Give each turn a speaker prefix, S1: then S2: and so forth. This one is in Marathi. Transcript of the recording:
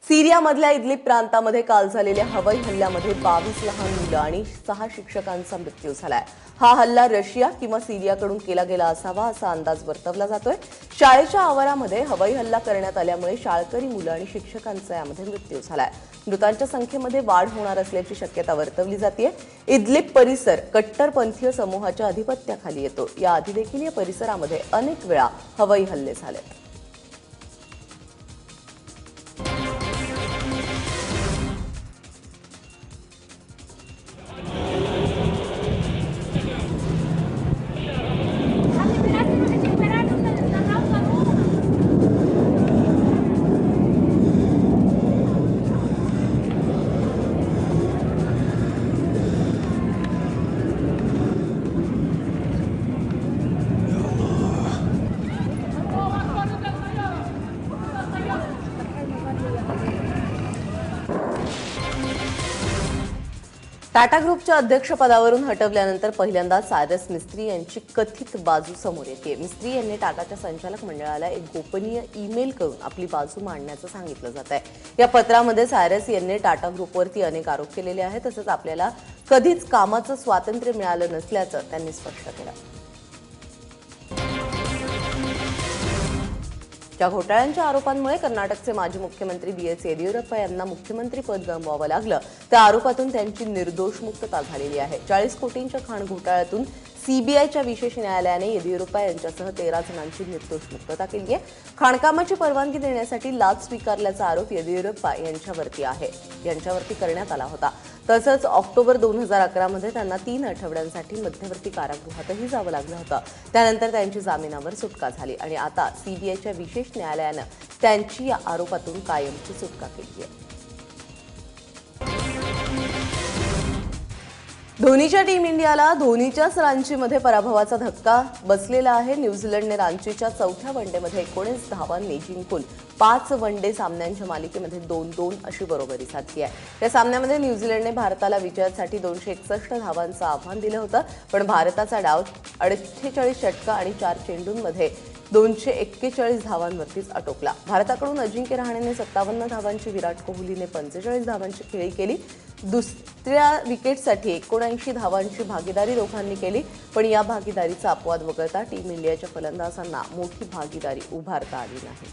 S1: सीरियामधल्या इदलिब प्रांतामध्ये काल झालेल्या हवाई हल्ल्यामध्ये 22 लहान मुलं आणि 6 शिक्षकांचा मृत्यू झालाय। हा हल्ला रशिया किंवा सीरियाकडून केला गेला असावा असा अंदाज वर्तवला जातोय। शाळेच्या आवारामध्ये हवाई हल्ला करण्यात आल्यामुळे शाळकरी मुलं आणि शिक्षकांचा यामध्ये मृत्यू झालाय। मृतांच्या संख्येमध्ये वाढ होणार असल्याची शक्यता वर्तवली जाते। इदलिब परिसर कट्टरपंथीय समूहाच्या अधिपत्याखाली येतो। याआधी देखील या परिसरामध्ये अनेक वेळा हवाई हल्ले झाले। टाटा ग्रुपच्या अध्यक्षपदावरून हटवल्यानंतर पहिल्यांदा सायरस मिस्त्री यांची कथित बाजू समोर येते। मिस्त्री यांनी टाटाच्या संचालक मंडळाला एक गोपनीय ईमेल करून आपली बाजू मांडण्याचं सांगितलं जात आहे। या पत्रामध्ये सायरस यांनी टाटा ग्रुपवरती अनेक आरोप केलेले आहेत। तसंच आपल्याला कधीच कामाचं स्वातंत्र्य मिळालं नसल्याचं त्यांनी स्पष्ट केलं। या घोटाळ्यांच्या आरोपांमुळे कर्नाटकचे माजी मुख्यमंत्री बी.एस. येदियुरप्पा यांना मुख्यमंत्री पद गमवावं लागलं। त्या आरोपातून त्यांची निर्दोष मुक्तता झालेली आहे। 40 कोटींच्या खाण घोटाळ्यातून सीबीआयच्या विशेष न्यायालयाने येदियुरप्पा यांच्यासह 13 जणांची निर्दोष मुक्तता केली आहे। खाणकामाची परवानगी देण्यासाठी लाच स्वीकारल्याचा आरोप येदियुरप्पा यांच्यावरती करण्यात आला होता। तसंच ऑक्टोबर 2011 मध्ये त्यांना 3 आठवड्यांसाठी मध्यवर्ती कारागृहातही जावं लागलं होतं। त्यानंतर त्यांची जामिनावर सुटका झाली आणि आता सीबीआयच्या विशेष न्यायालयानं त्यांची या आरोपातून कायमची सुटका केली आहे। धोनीच्या टीम इंडियाला धोनीच्याच रांचीमध्ये पराभवाचा धक्का बसलेला आहे। न्यूझीलंडने रांचीच्या चौथ्या वनडेमध्ये 19 धावांनी जिंकून 5 वनडे सामन्यांच्या मालिकेमध्ये 2-2 अशी बरोबरी साधली आहे। या सामन्यामध्ये न्यूझीलंडने भारताला विजयासाठी 261 धावांचं आव्हान दिलं होतं, पण भारताचा डाव 48 षटकं आणि 4 चेंडूंमध्ये 241 धावांवरतीच आटोपला। भारताकडून अजिंक्य रहाणेने 57 धावांची, विराट कोहलीने 45 धावांची खेळी केली। दुसऱ्या विकेटसाठी 79 धावांची भागीदारी दोघांनी केली, पण या भागीदारीचा अपवाद वगळता टीम इंडियाच्या फलंदाजांना मोठी भागीदारी उभारता आली नाही।